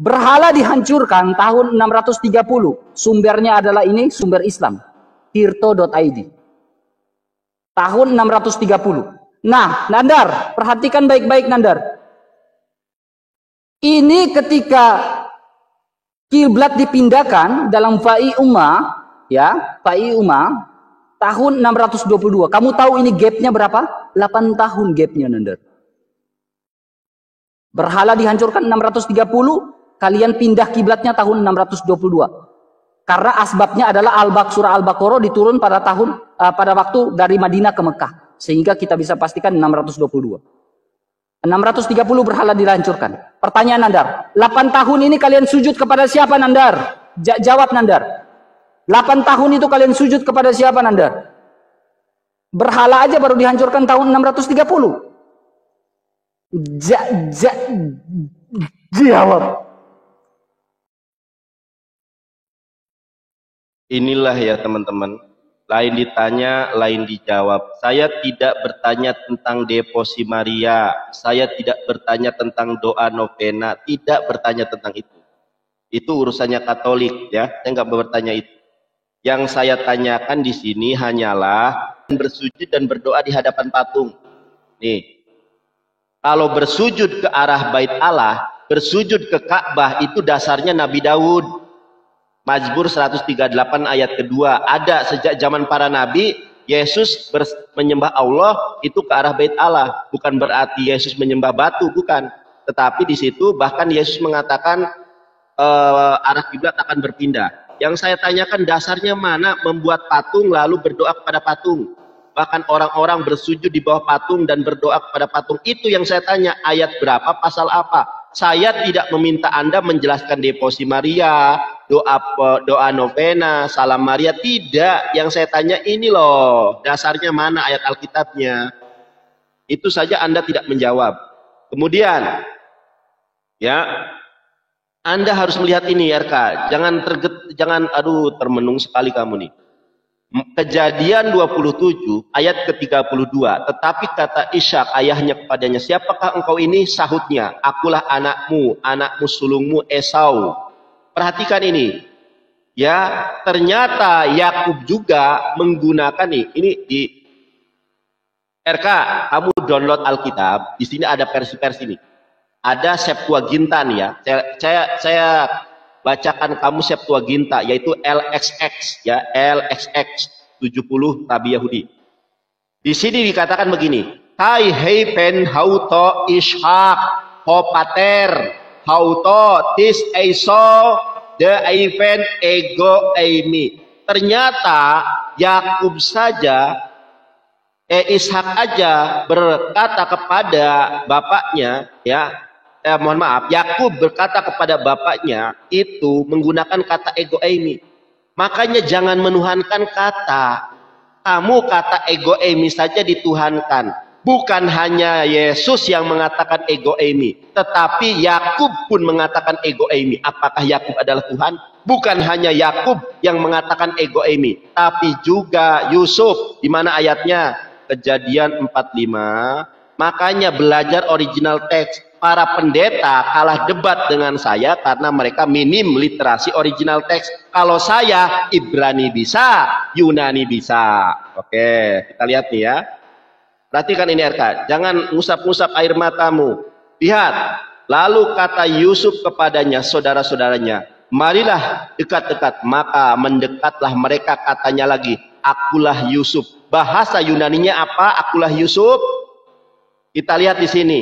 Berhala dihancurkan tahun 630. Sumbernya adalah ini, sumber Islam. Tirto.id. Tahun 630. Nah, Nandar, perhatikan baik-baik Nandar. Ini ketika kiblat dipindahkan dalam Fa'i Ummah, ya, Fa'i Ummah, tahun 622. Kamu tahu ini gapnya berapa? 8 tahun gapnya, Nandar. Berhala dihancurkan 630, kalian pindah kiblatnya tahun 622. Karena asbabnya adalah surah Al-Baqarah diturun pada waktu dari Madinah ke Mekah. Sehingga kita bisa pastikan 622. 630 berhala dihancurkan. Pertanyaan Nandar, 8 tahun ini kalian sujud kepada siapa, Nandar? Jawab, Nandar. 8 tahun itu kalian sujud kepada siapa, Nandar? Berhala aja baru dihancurkan tahun 630. Jawab. Inilah ya teman-teman. Lain ditanya, lain dijawab. Saya tidak bertanya tentang devosi Maria. Saya tidak bertanya tentang doa novena. Tidak bertanya tentang itu. Itu urusannya Katolik, ya. Saya nggak bertanya itu. Yang saya tanyakan di sini hanyalah bersujud dan berdoa di hadapan patung. Nih, kalau bersujud ke arah Bait Allah, bersujud ke Ka'bah itu dasarnya Nabi Daud. Mazmur 138 ayat kedua, ada sejak zaman para nabi. Yesus menyembah Allah itu ke arah Bait Allah, bukan berarti Yesus menyembah batu, bukan. Tetapi di situ bahkan Yesus mengatakan arah kiblat akan berpindah. Yang saya tanyakan dasarnya mana membuat patung lalu berdoa kepada patung. Bahkan orang-orang bersujud di bawah patung dan berdoa kepada patung. Itu yang saya tanya, ayat berapa, pasal apa. Saya tidak meminta Anda menjelaskan devosi Maria, doa novena, salam Maria, tidak. Yang saya tanya ini loh, dasarnya mana ayat Alkitabnya. Itu saja Anda tidak menjawab. Kemudian, ya, Anda harus melihat ini, RK. Jangan termenung sekali kamu nih. Kejadian 27 ayat ke-32, tetapi kata Ishak ayahnya kepadanya, siapakah engkau ini? Sahutnya, akulah anakmu sulungmu Esau. Perhatikan ini, ya, ternyata Yakub juga menggunakan ini di RK. Kamu download Alkitab, di sini ada versi-versi ini, ada Septuaginta nih ya. Saya bacakan kamu Septuaginta, yaitu LXX, ya, LXX 70 Tabi Yahudi. Di sini dikatakan begini, Hai heipen hauto Ishak hopater hauto tis eiso de eiven ego eimi. Ternyata Yakub saja Ishak aja berkata kepada bapaknya, ya, Yakub berkata kepada bapaknya itu menggunakan kata ego eimi. Makanya jangan menuhankan kata. Kamu kata ego eimi saja dituhankan. Bukan hanya Yesus yang mengatakan ego eimi, tetapi Yakub pun mengatakan ego eimi. Apakah Yakub adalah Tuhan? Bukan hanya Yakub yang mengatakan ego eimi, tapi juga Yusuf. Di mana ayatnya? Kejadian 45. Makanya belajar original teks. Para pendeta kalah debat dengan saya karena mereka minim literasi original teks. Kalau saya Ibrani bisa, Yunani bisa. Oke, kita lihat nih ya. Perhatikan ini RK, jangan ngusap-ngusap air matamu. Lihat, lalu kata Yusuf kepadanya, saudara-saudaranya, marilah dekat-dekat. Maka mendekatlah mereka, katanya lagi, akulah Yusuf. Bahasa Yunaninya apa? Akulah Yusuf. Kita lihat di sini.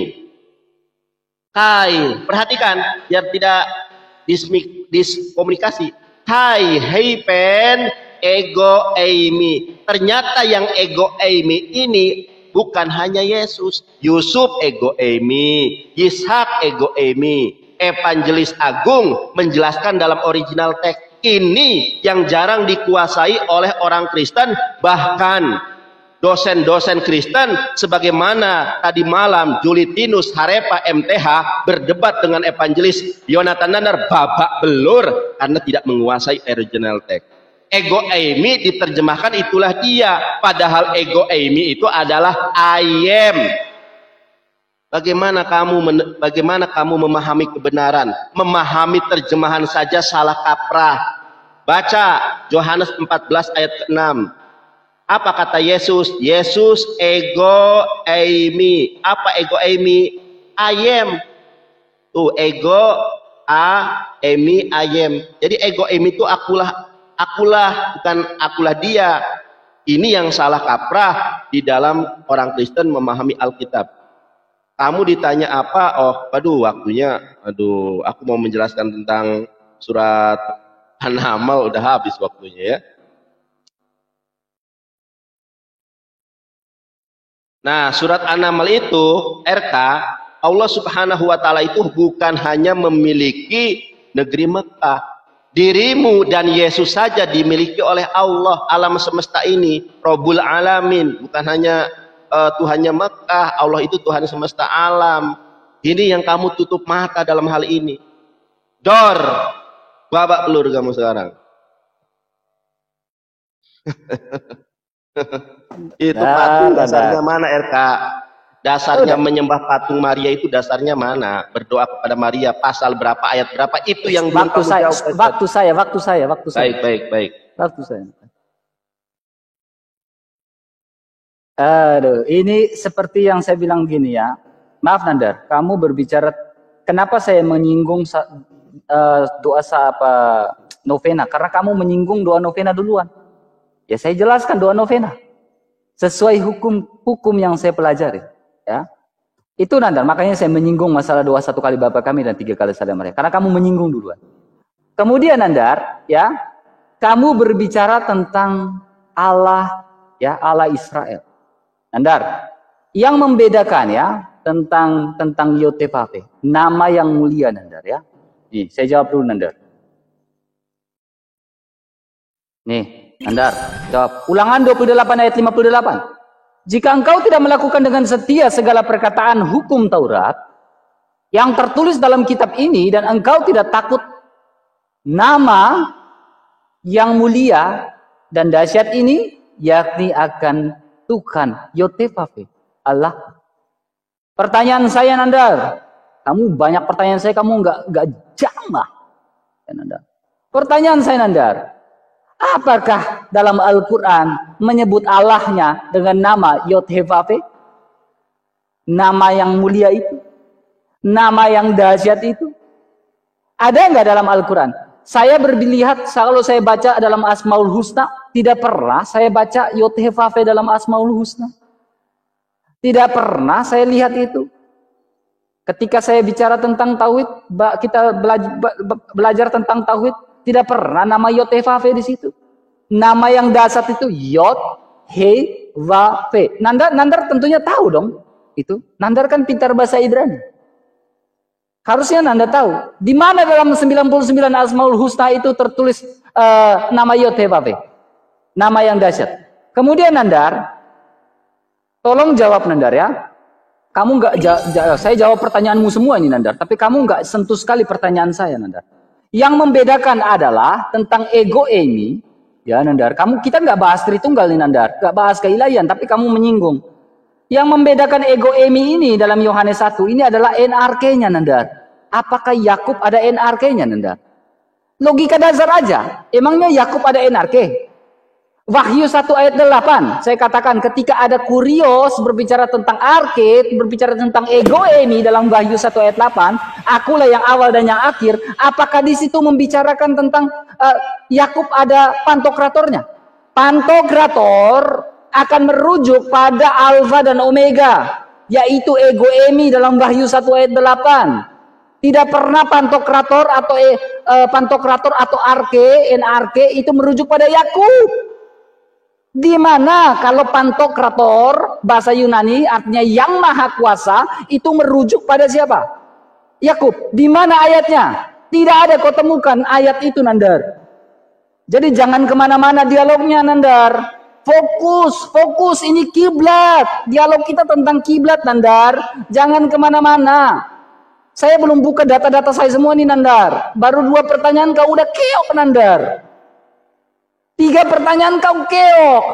Hai, perhatikan biar tidak diskomunikasi. Hai, heipen ego eimi. Ternyata yang ego eimi ini bukan hanya Yesus. Yusuf ego eimi, Ishak ego eimi. Evangelis Agung menjelaskan dalam original teks. Ini yang jarang dikuasai oleh orang Kristen, bahkan dosen-dosen Kristen, sebagaimana tadi malam Julitinus Harepa MTH berdebat dengan evangelis Yonatan Nanar, babak belur karena tidak menguasai original text. Ego eimi diterjemahkan itulah dia, padahal ego eimi itu adalah I am. Bagaimana kamu memahami kebenaran? Memahami terjemahan saja salah kaprah. Baca Yohanes 14 ayat ke-6. Apa kata Yesus? Yesus ego eimi. Apa ego eimi? I am. Tuh ego eimi I am. Jadi ego eimi itu akulah bukan akulah dia. Ini yang salah kaprah di dalam orang Kristen memahami Alkitab. Kamu ditanya apa? Oh, waktunya. Aku mau menjelaskan tentang surat An-Naml, udah habis waktunya ya. Nah, surat An-Naml itu, RK, Allah Subhanahu wa Ta'ala itu bukan hanya memiliki negeri Mekah. Dirimu dan Yesus saja dimiliki oleh Allah, alam semesta ini, Rabbul Alamin, bukan hanya Tuhannya Mekah. Allah itu Tuhan semesta alam. Ini yang kamu tutup mata dalam hal ini. Dor, babak belur kamu sekarang. Itu patung dasarnya mana, RK? Dasarnya menyembah patung Maria itu dasarnya mana? Berdoa kepada Maria pasal berapa, ayat berapa? Itu yang waktu saya. Baik. Waktu saya. Aduh, ini seperti yang saya bilang gini ya. Maaf Nandar, kamu berbicara, kenapa saya menyinggung doa novena? Karena kamu menyinggung doa novena duluan. Ya saya jelaskan doa novena sesuai hukum yang saya pelajari. Ya, itu Nandar. Makanya saya menyinggung masalah doa 1 kali Bapa Kami dan 3 kali Salam Maria. Karena kamu menyinggung duluan. Kemudian Nandar, ya, kamu berbicara tentang Allah, ya, Allah Israel. Nandar, yang membedakan ya tentang Yotevave, nama yang mulia Nandar ya. Nih, saya jawab dulu Nandar. Nih, Nandar, jawab. Ulangan 28 ayat 58. Jika engkau tidak melakukan dengan setia segala perkataan hukum Taurat yang tertulis dalam kitab ini dan engkau tidak takut nama yang mulia dan dahsyat ini, yakni akan Tuhan Yotevave, Allah. Pertanyaan saya Nandar, kamu banyak pertanyaan saya, kamu nggak jamah ya Nandar. Pertanyaan saya Nandar, apakah dalam Al-Quran menyebut Allahnya dengan nama Yotevave? Nama yang mulia itu, nama yang dahsyat itu, ada nggak dalam Al-Quran? Saya berlihat, kalau saya baca dalam Asmaul Husna, tidak pernah saya baca Yotevave dalam Asmaul Husna. Tidak pernah saya lihat itu. Ketika saya bicara tentang Tauhid, kita belajar tentang Tauhid, tidak pernah nama Yotevave di situ. Nama yang dasar itu Yot, He, Vave. Nandar tentunya tahu dong itu. Nandar kan pintar bahasa Ibrani. Harusnya Anda tahu, di mana dalam 99 Asmaul Husna itu tertulis nama Yotevave, nama yang dahsyat. Kemudian Nandar, tolong jawab Nandar ya. Kamu nggak saya jawab pertanyaanmu semua ini Nandar, tapi kamu nggak sentuh sekali pertanyaan saya Nandar. Yang membedakan adalah tentang ego ini, ya Nandar. Kita nggak bahas Tritunggal nih Nandar, nggak bahas keilahian, tapi kamu menyinggung. Yang membedakan ego emi ini dalam Yohanes 1 ini adalah NRK-nya Nandar. Apakah Yakub ada NRK-nya Nandar? Logika dasar aja. Emangnya Yakub ada NRK? Wahyu 1 ayat 8. Saya katakan ketika ada kurios berbicara tentang arke, berbicara tentang ego emi dalam Wahyu 1 ayat 8, akulah yang awal dan yang akhir. Apakah di situ membicarakan tentang Yakub ada pantokratornya? Pantokrator akan merujuk pada alfa dan omega, yaitu ego emi dalam Wahyu 1 ayat 8. Tidak pernah pantokrator atau arke, NRK itu merujuk pada Yakub. Di mana kalau pantokrator bahasa Yunani artinya yang maha kuasa itu merujuk pada siapa? Yakub. Di mana ayatnya? Tidak ada kau temukan ayat itu Nandar. Jadi jangan kemana-mana dialognya Nandar. Fokus ini kiblat. Dialog kita tentang kiblat Nandar. Jangan kemana-mana. Saya belum buka data-data saya semua nih Nandar. Baru 2 pertanyaan kau udah keok Nandar. 3 pertanyaan kau keok.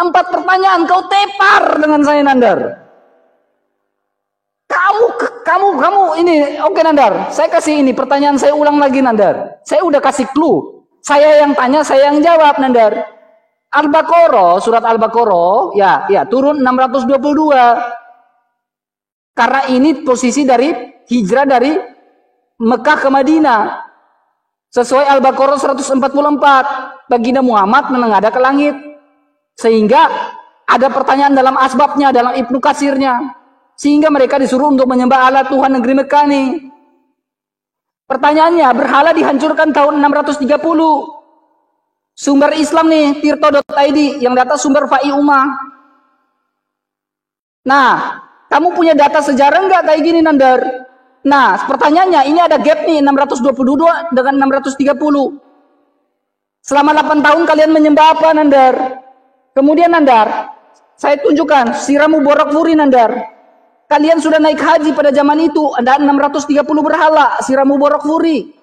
4 pertanyaan kau tepar dengan saya Nandar. kamu ini, oke Nandar, saya kasih ini pertanyaan, saya ulang lagi Nandar. Saya udah kasih clue. Saya yang tanya, saya yang jawab Nandar. Al-Baqarah, surat Al-Baqarah, ya turun 622. Karena ini posisi dari hijrah dari Mekah ke Madinah. Sesuai Al-Baqarah 144, baginda Muhammad menengadah ke langit. Sehingga ada pertanyaan dalam asbabnya, dalam Ibnu Katsirnya. Sehingga mereka disuruh untuk menyembah Allah Tuhan negeri Mekah nih. Pertanyaannya, berhala dihancurkan tahun 630. Sumber Islam nih, tirto.id, yang data sumber Fa'i Umah. Nah, kamu punya data sejarah enggak kayak gini Nandar? Nah, pertanyaannya, ini ada gap nih, 622 dengan 630. Selama 8 tahun kalian menyembah apa Nandar? Kemudian Nandar, saya tunjukkan, Siramu Borak Furi Nandar. Kalian sudah naik haji pada zaman itu, ada 630 berhala, Siramu Borak Furi.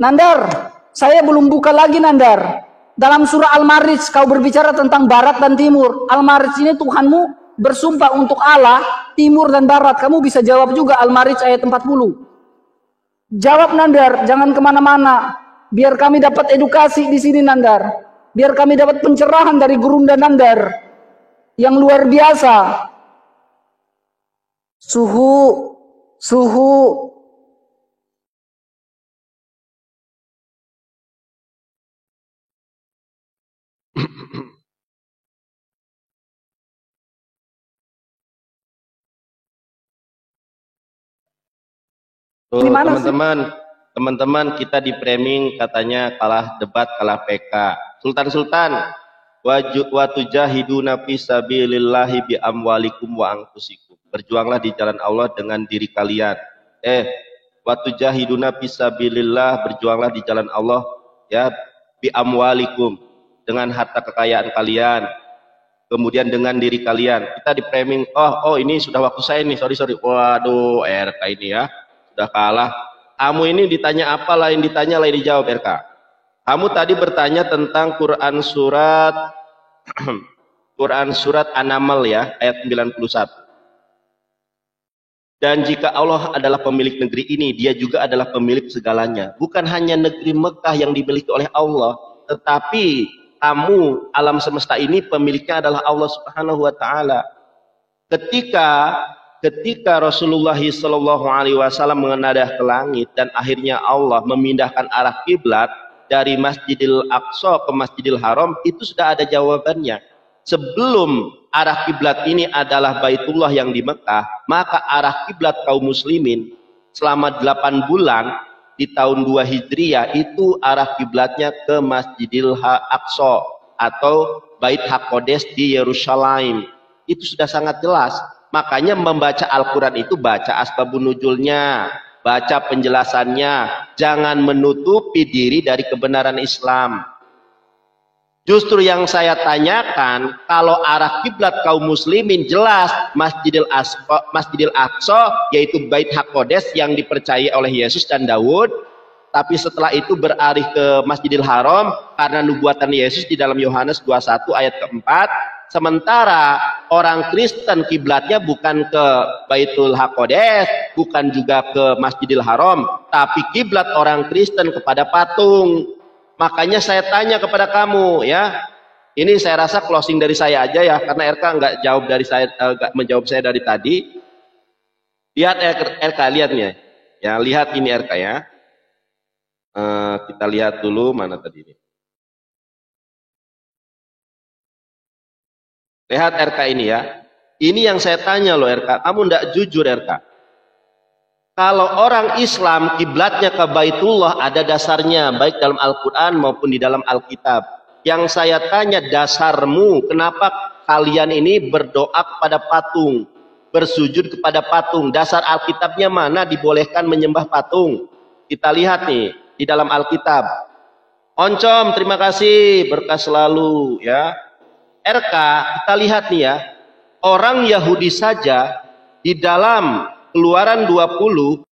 Nandar, saya belum buka lagi Nandar. Dalam surah Al-Ma'arij kau berbicara tentang barat dan timur. Al-Ma'arij ini Tuhanmu bersumpah untuk Allah, timur dan barat. Kamu bisa jawab juga Al-Ma'arij ayat 40. Jawab Nandar, jangan kemana-mana. Biar kami dapat edukasi di sini Nandar. Biar kami dapat pencerahan dari Gurunda Nandar yang luar biasa. Suhu. Tuh, teman-teman kita di framing katanya kalah debat, kalah PK. Sultan, wa tujahiduna fi sabilillahi bi amwalikum wa anfusikum. Berjuanglah di jalan Allah dengan diri kalian. Wa tujahiduna fi sabilillah, berjuanglah di jalan Allah ya bi amwalikum, dengan harta kekayaan kalian. Kemudian dengan diri kalian. Kita di framing, oh ini sudah waktu saya nih, sorry. Waduh, RK ini ya. Sudah kalah. Kamu ini ditanya apa, lain ditanya, lain dijawab RK. Kamu tadi bertanya tentang Quran surat An-Naml ya, ayat 91. Dan jika Allah adalah pemilik negeri ini, dia juga adalah pemilik segalanya. Bukan hanya negeri Mekah yang dimiliki oleh Allah, tetapi kamu, alam semesta ini pemiliknya adalah Allah Subhanahu wa taala. Ketika Rasulullah SAW mengenadah ke langit dan akhirnya Allah memindahkan arah kiblat dari Masjidil Aqsa ke Masjidil Haram, itu sudah ada jawabannya. Sebelum arah kiblat ini adalah Baitullah yang di Mekah, maka arah kiblat kaum muslimin selama 8 bulan di tahun 2 Hijriah itu arah kiblatnya ke Masjidil Aqsa atau Bait HaQodes di Yerusalem. Itu sudah sangat jelas. Makanya membaca Al-Quran itu baca asbabun nuzulnya, baca penjelasannya, jangan menutupi diri dari kebenaran Islam. Justru yang saya tanyakan, kalau arah kiblat kaum muslimin jelas Masjidil Aqsa, yaitu Bait HaQodes yang dipercayai oleh Yesus dan Daud, tapi setelah itu beralih ke Masjidil Haram karena nubuatan Yesus di dalam Yohanes 21 ayat keempat. Sementara orang Kristen kiblatnya bukan ke Baitul HaQodes, bukan juga ke Masjidil Haram, tapi kiblat orang Kristen kepada patung. Makanya saya tanya kepada kamu ya, ini saya rasa closing dari saya aja ya, karena RK nggak menjawab saya dari tadi. Lihat RK, lihat nih ya, lihat ini RK ya. Kita lihat dulu mana tadi ini. Lihat RK ini ya. Ini yang saya tanya loh RK, kamu ndak jujur RK. Kalau orang Islam kiblatnya ke Baitullah ada dasarnya, baik dalam Al-Quran maupun di dalam Alkitab. Yang saya tanya dasarmu, kenapa kalian ini berdoa kepada patung, bersujud kepada patung? Dasar Alkitabnya mana dibolehkan menyembah patung? Kita lihat nih di dalam Alkitab. Oncom, terima kasih, berkah selalu ya. RK, kita lihat nih ya, orang Yahudi saja di dalam Keluaran 20